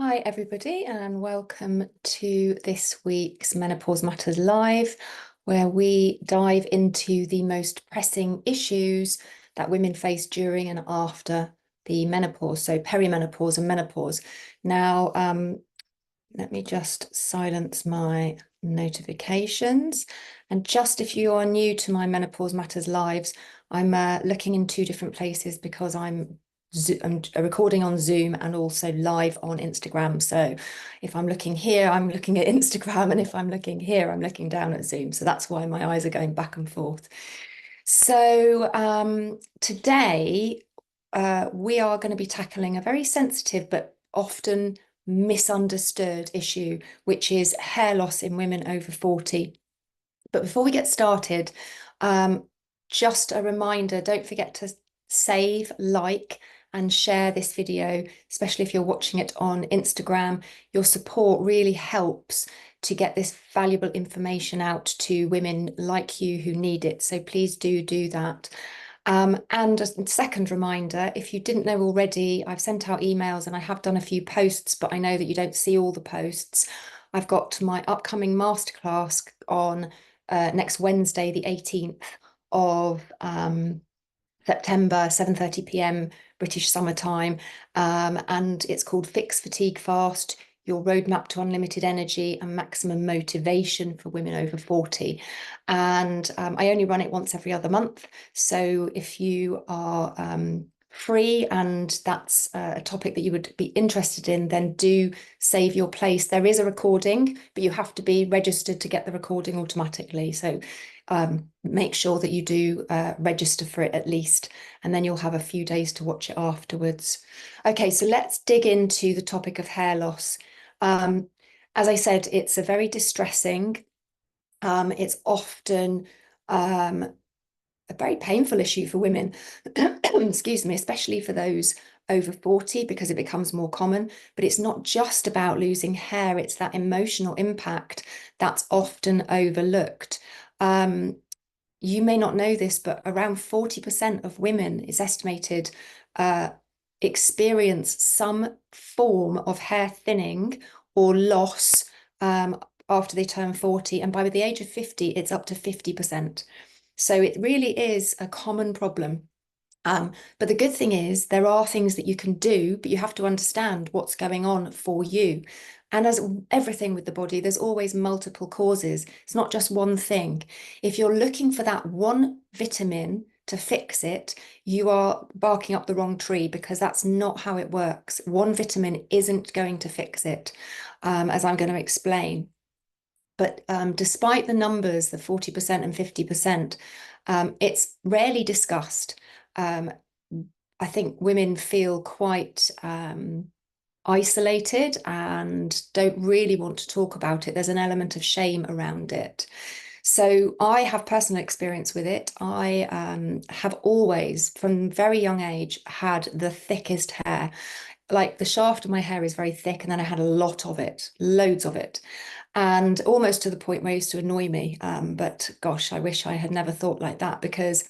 Hi, everybody, and welcome to this week's Menopause Matters Live, where we dive into the most pressing issues that women face during and after the menopause, so perimenopause and menopause. Now, let me just silence my notifications. And just if you are new to my Menopause Matters Lives, I'm looking in two different places because I'm recording on Zoom and also live on Instagram. So if I'm looking here, I'm looking at Instagram, and if I'm looking here, I'm looking down at Zoom. So that's why my eyes are going back and forth. So today we are going to be tackling a very sensitive but often misunderstood issue, which is hair loss in women over 40. But before we get started, just a reminder, don't forget to save, like, and share this video, especially if you're watching it on Instagram. Your support really helps to get this valuable information out to women like you who need it. So please do that. And a second reminder, if you didn't know already, I've sent out emails and I have done a few posts, but I know that you don't see all the posts. I've got my upcoming masterclass on next Wednesday, the 18th of September, 7:30 p.m. British Summer Time. And it's called Fix Fatigue Fast, Your Roadmap to Unlimited Energy and Maximum Motivation for Women Over 40. And I only run it once every other month. So if you are free and that's a topic that you would be interested in, then do save your place. There is a recording, but you have to be registered to get the recording automatically. So make sure that you do register for it at least, and then you'll have a few days to watch it afterwards. Okay, so let's dig into the topic of hair loss. As I said, it's a very distressing, it's often a very painful issue for women, excuse me, especially for those over 40, because it becomes more common. But it's not just about losing hair, it's that emotional impact that's often overlooked. You may not know this, but around 40% of women, is estimated, experience some form of hair thinning or loss after they turn 40. And by the age of 50, it's up to 50%. So it really is a common problem. But the good thing is there are things that you can do, but you have to understand what's going on for you. And as everything with the body, there's always multiple causes. It's not just one thing. If you're looking for that one vitamin to fix it, you are barking up the wrong tree, because that's not how it works. One vitamin isn't going to fix it, as I'm going to explain. But despite the numbers, the 40% and 50%, it's rarely discussed. I think women feel quite isolated and don't really want to talk about it. There's an element of shame around it. So I have personal experience with it. I have always, from very young age, had the thickest hair. Like the shaft of my hair is very thick, and then I had a lot of it, loads of it, and almost to the point where it used to annoy me. But gosh, I wish I had never thought like that, because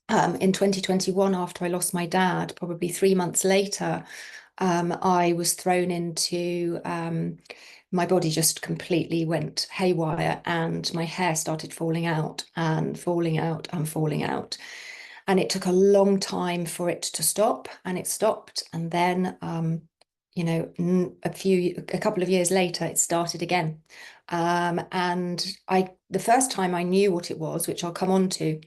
in 2021, after I lost my dad, probably 3 months later, I was thrown into, my body just completely went haywire, and my hair started falling out and falling out and falling out. And it took a long time for it to stop, and it stopped. And then, a couple of years later, it started again. And the first time I knew what it was, which I'll come on to,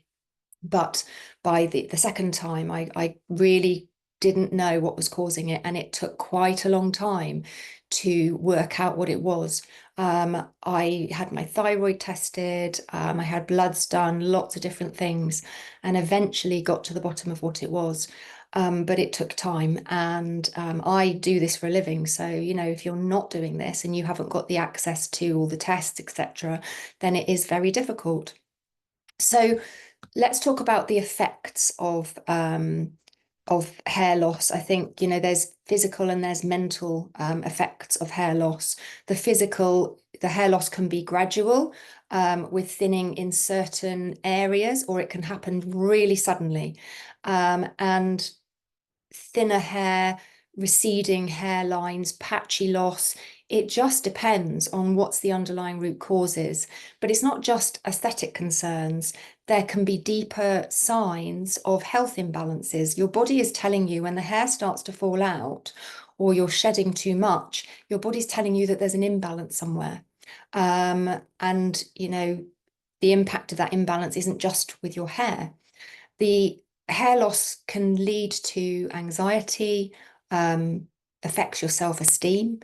but by the second time, I really didn't know what was causing it, and it took quite a long time to work out what it was. I had my thyroid tested, I had bloods done, lots of different things, and eventually got to the bottom of what it was. But it took time, and I do this for a living. So, if you're not doing this and you haven't got the access to all the tests, etc., then it is very difficult. So let's talk about the effects of hair loss. I think, there's physical and there's mental effects of hair loss. The hair loss can be gradual, with thinning in certain areas, or it can happen really suddenly. And thinner hair receding hairlines, patchy loss. It just depends on what's the underlying root causes. But it's not just aesthetic concerns. There can be deeper signs of health imbalances. Your body is telling you when the hair starts to fall out or you're shedding too much, your body's telling you that there's an imbalance somewhere. And, you know, the impact of that imbalance isn't just with your hair. The hair loss can lead to anxiety, affects your self-esteem.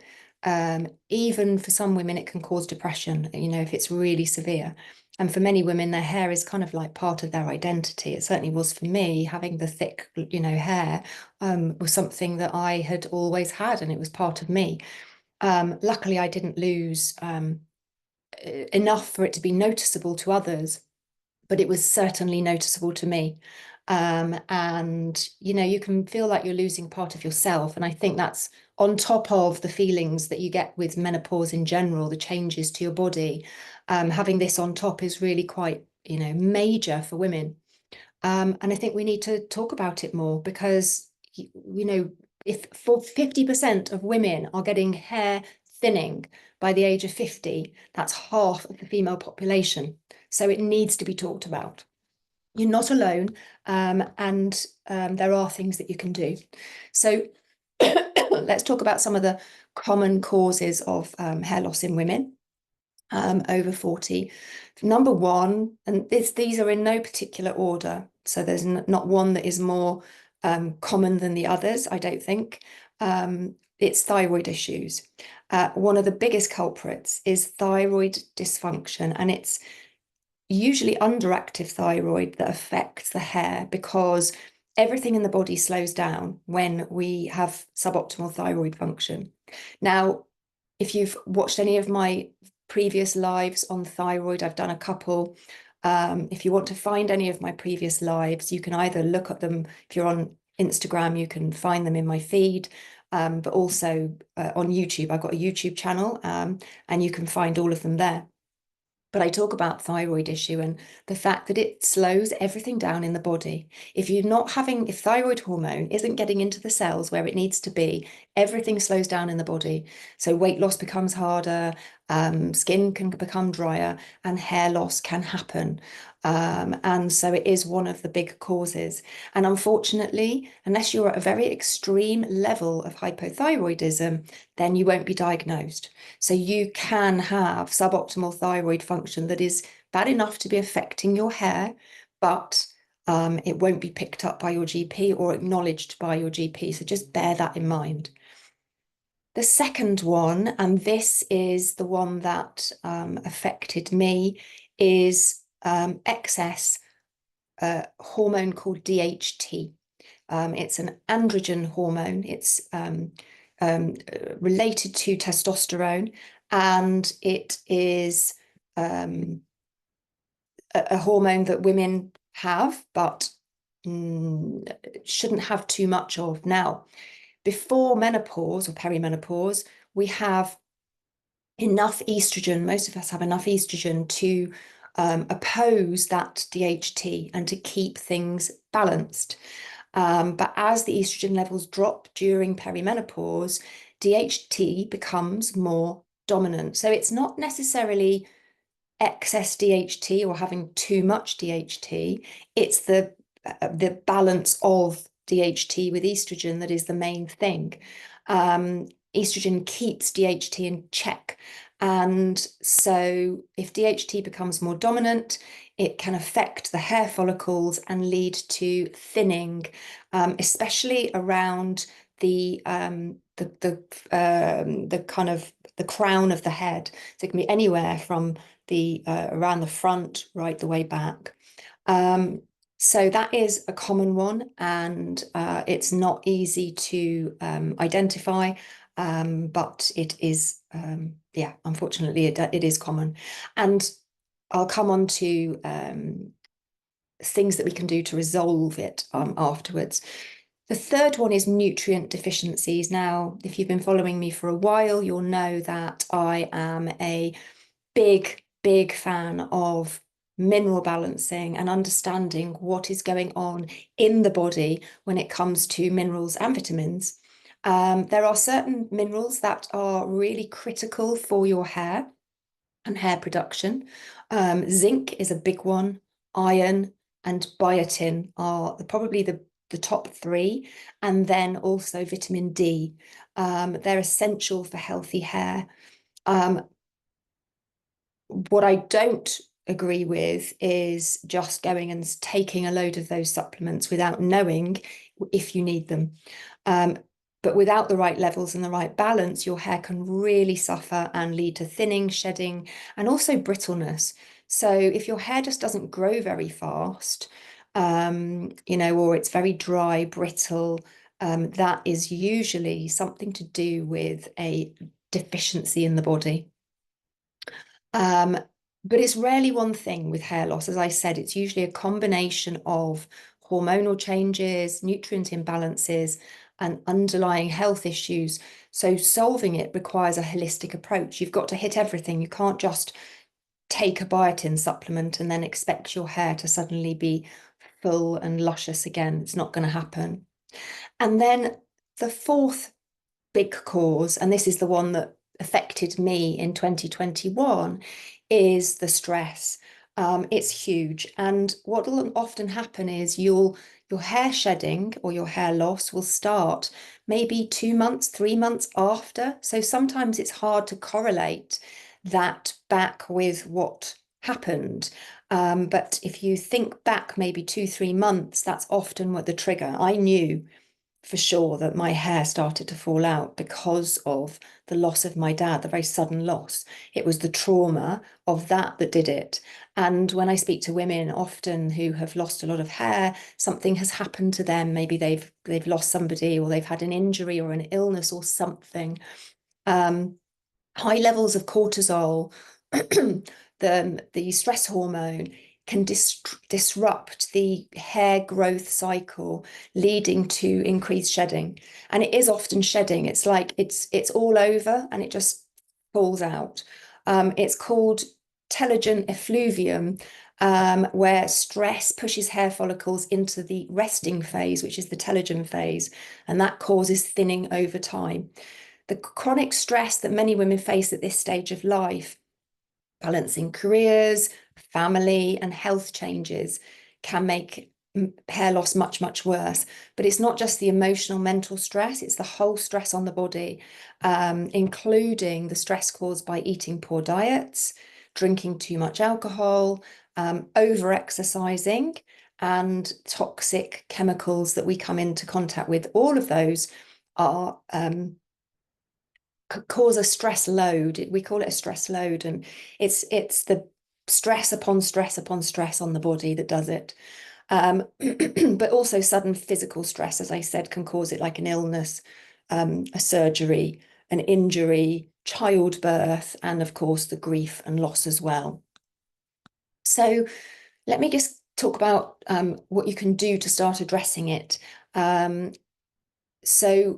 Even for some women, it can cause depression, you know, if it's really severe. And for many women, their hair is kind of like part of their identity. It certainly was for me. Having the thick, you know, hair was something that I had always had, and it was part of me. Luckily, I didn't lose enough for it to be noticeable to others, but it was certainly noticeable to me. And, you know, you can feel like you're losing part of yourself. And I think that's on top of the feelings that you get with menopause in general, the changes to your body. Having this on top is really quite, you know, major for women. And I think we need to talk about it more because, you know, if for 50% of women are getting hair thinning by the age of 50, that's half of the female population. So it needs to be talked about. You're not alone, and there are things that you can do. So let's talk about some of the common causes of hair loss in women over 40. Number one, and these are in no particular order, so there's not one that is more common than the others, I don't think. It's thyroid issues. One of the biggest culprits is thyroid dysfunction, and it's usually underactive thyroid that affects the hair because everything in the body slows down when we have suboptimal thyroid function. Now, if you've watched any of my previous lives on thyroid, I've done a couple. If you want to find any of my previous lives, you can either look at them, if you're on Instagram, you can find them in my feed, but also on YouTube. I've got a YouTube channel, and you can find all of them there. But I talk about thyroid issue and the fact that it slows everything down in the body. If thyroid hormone isn't getting into the cells where it needs to be, everything slows down in the body. So weight loss becomes harder, skin can become drier, and hair loss can happen. And so it is one of the big causes. And unfortunately, unless you're at a very extreme level of hypothyroidism, then you won't be diagnosed. So you can have suboptimal thyroid function that is bad enough to be affecting your hair, but it won't be picked up by your GP or acknowledged by your GP. So just bear that in mind. The second one, and this is the one that affected me, is excess hormone called DHT. It's an androgen hormone. It's related to testosterone, and it is a hormone that women have, but shouldn't have too much of. Now, before menopause or perimenopause, we have enough estrogen. Most of us have enough estrogen to oppose that DHT and to keep things balanced. But as the estrogen levels drop during perimenopause, DHT becomes more dominant. So it's not necessarily excess DHT or having too much DHT. It's the balance of DHT with estrogen that is the main thing. Estrogen keeps DHT in check. And so if DHT becomes more dominant, it can affect the hair follicles and lead to thinning, especially around the kind of the crown of the head. So it can be anywhere from the around the front right the way back. So that is a common one, and it's not easy to identify, but it is, yeah, unfortunately, it is common. And I'll come on to things that we can do to resolve it afterwards. The third one is nutrient deficiencies. Now, if you've been following me for a while, you'll know that I am a big fan of mineral balancing and understanding what is going on in the body when it comes to minerals and vitamins. There are certain minerals that are really critical for your hair and hair production. Zinc is a big one. Iron and biotin are probably the top three, and then also vitamin D. They're essential for healthy hair. Um, what I don't agree with is just going and taking a load of those supplements without knowing if you need them. Um, but without the right levels and the right balance, your hair can really suffer and lead to thinning, shedding, and also brittleness. So if your hair just doesn't grow very fast, or it's very dry, brittle, that is usually something to do with a deficiency in the body. Um, but it's rarely one thing with hair loss. As I said, it's usually a combination of hormonal changes, nutrient imbalances, and underlying health issues. So solving it requires a holistic approach. You've got to hit everything. You can't just take a biotin supplement and then expect your hair to suddenly be full and luscious again. It's not going to happen. And then the fourth big cause, and this is the one that affected me in 2021, is the stress. It's huge. And what will often happen is your hair shedding or your hair loss will start maybe 2 months, 3 months after. So sometimes it's hard to correlate that back with what happened. But if you think back maybe 2, 3 months, that's often what the trigger. I knew for sure that my hair started to fall out because of the loss of my dad, the very sudden loss. It was the trauma of that that did it. And when I speak to women often who have lost a lot of hair, something has happened to them. Maybe they've lost somebody, or they've had an injury or an illness or something. Um, High levels of cortisol, the stress hormone, can disrupt the hair growth cycle, leading to increased shedding. And it is often shedding. It's like it's all over and it just falls out. It's called telogen effluvium, where stress pushes hair follicles into the resting phase, which is the telogen phase, and that causes thinning over time. The chronic stress that many women face at this stage of life, balancing careers, family, and health changes, can make hair loss much, much worse. But it's not just the emotional, mental stress, it's the whole stress on the body, including the stress caused by eating poor diets, drinking too much alcohol, over exercising, and toxic chemicals that we come into contact with. All of those are cause a stress load. We call it a stress load, and it's the stress upon stress upon stress on the body that does it. But also sudden physical stress, as I said, can cause it, like an illness, a surgery, an injury, childbirth, and of course the grief and loss as well. So let me just talk about what you can do to start addressing it. So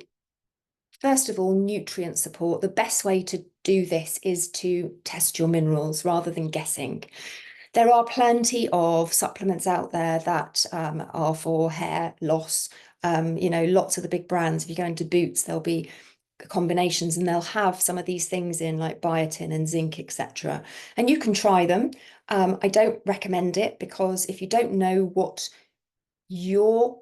first of all, nutrient support. The best way to do this is to test your minerals rather than guessing. There are plenty of supplements out there that are for hair loss. Lots of the big brands, if you go into Boots, there'll be combinations and they'll have some of these things in, like biotin and zinc, etc. And you can try them. I don't recommend it, because if you don't know what your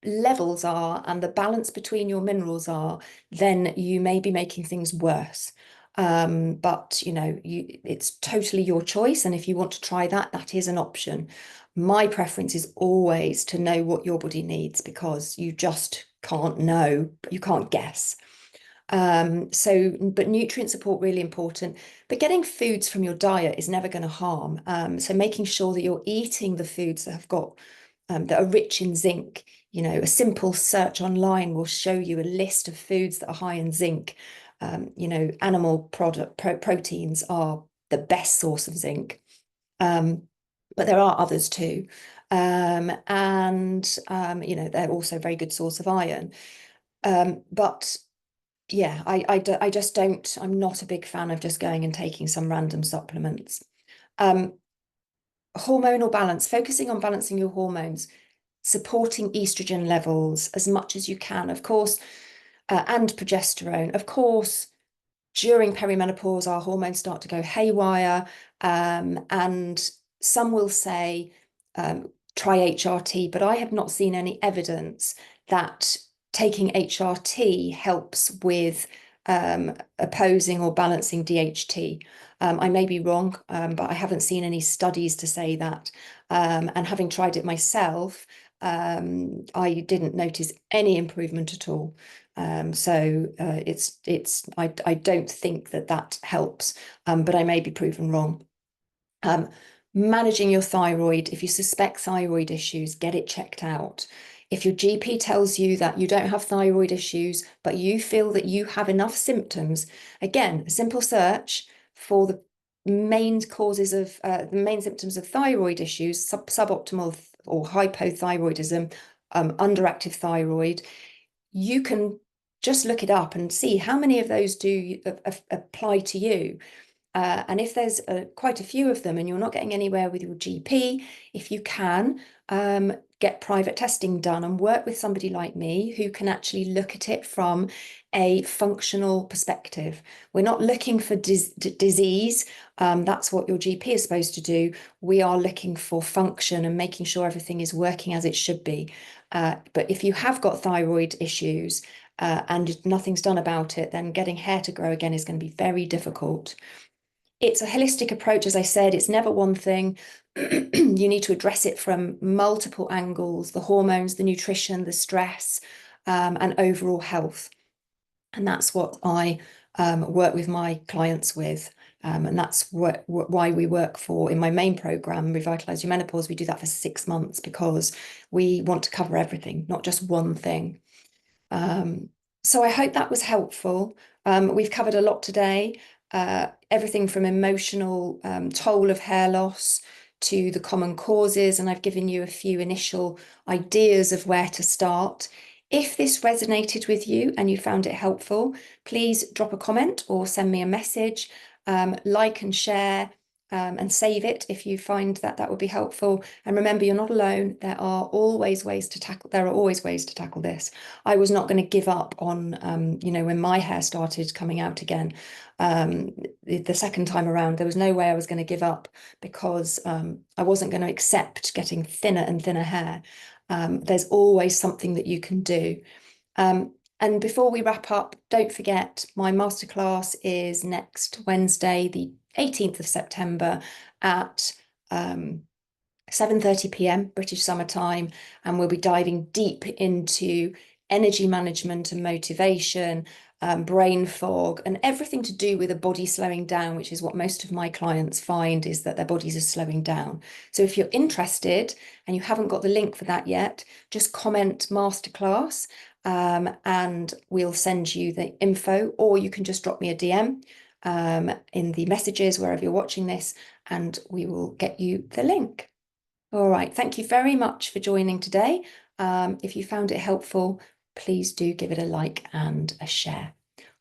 levels are and the balance between your minerals are, then you may be making things worse. But it's totally your choice. And if you want to try that, that is an option. My preference is always to know what your body needs, because you just can't know, you can't guess. But nutrient support, really important. But getting foods from your diet is never going to harm. So making sure that you're eating the foods that have got that are rich in zinc. A simple search online will show you a list of foods that are high in zinc. Animal proteins are the best source of zinc, but there are others too. They're also a very good source of iron. But yeah, I just don't, I'm not a big fan of just going and taking some random supplements. Um, Hormonal balance, focusing on balancing your hormones, supporting estrogen levels as much as you can. Of course, and progesterone. Of course, during perimenopause, our hormones start to go haywire, and some will say try HRT, but I have not seen any evidence that taking HRT helps with opposing or balancing DHT. I may be wrong, but I haven't seen any studies to say that. And having tried it myself, I didn't notice any improvement at all. So I don't think that helps, but I may be proven wrong. Um, Managing your thyroid, if you suspect thyroid issues, get it checked out. If your GP tells you that you don't have thyroid issues, but you feel that you have enough symptoms, again, a simple search for the main causes of the main symptoms of thyroid issues, suboptimal or hypothyroidism, underactive thyroid, you can just look it up and see how many of those do apply to you. And if there's quite a few of them and you're not getting anywhere with your GP, if you can, get private testing done and work with somebody like me who can actually look at it from a functional perspective. We're not looking for disease. That's what your GP is supposed to do. We are looking for function and making sure everything is working as it should be. But if you have got thyroid issues and nothing's done about it, then getting hair to grow again is going to be very difficult. It's a holistic approach, as I said, it's never one thing. You need to address it from multiple angles, the hormones, the nutrition, the stress, and overall health. And that's what I work with my clients with. And that's why we work for, in my main program, Revitalize Your Menopause, we do that for 6 months because we want to cover everything, not just one thing. So I hope that was helpful. We've covered a lot today, everything from emotional toll of hair loss to the common causes, and I've given you a few initial ideas of where to start. If this resonated with you and you found it helpful, please drop a comment or send me a message, like and share. And save it if you find that would be helpful. And remember, you're not alone. There are always ways to tackle this. I was not going to give up on, when my hair started coming out again, the second time around, there was no way I was going to give up because I wasn't going to accept getting thinner and thinner hair. There's always something that you can do. And before we wrap up, don't forget my masterclass is next Wednesday, the 18th of September at 7:30 p.m. British Summer Time, and we'll be diving deep into energy management and motivation, brain fog, and everything to do with a body slowing down, which is what most of my clients find is that their bodies are slowing down. So if you're interested and you haven't got the link for that yet, just comment masterclass, and we'll send you the info, or you can just drop me a DM in the messages wherever you're watching this, and we will get you the link. All right, thank you very much for joining today. If you found it helpful, please do give it a like and a share.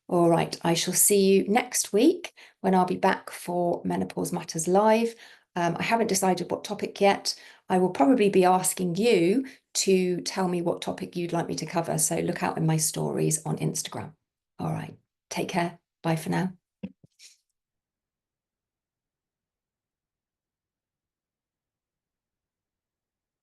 All right, I shall see you next week when I'll be back for Menopause Matters Live. I haven't decided what topic yet. I will probably be asking you to tell me what topic you'd like me to cover. So look out in my stories on Instagram. All right, take care. Bye for now.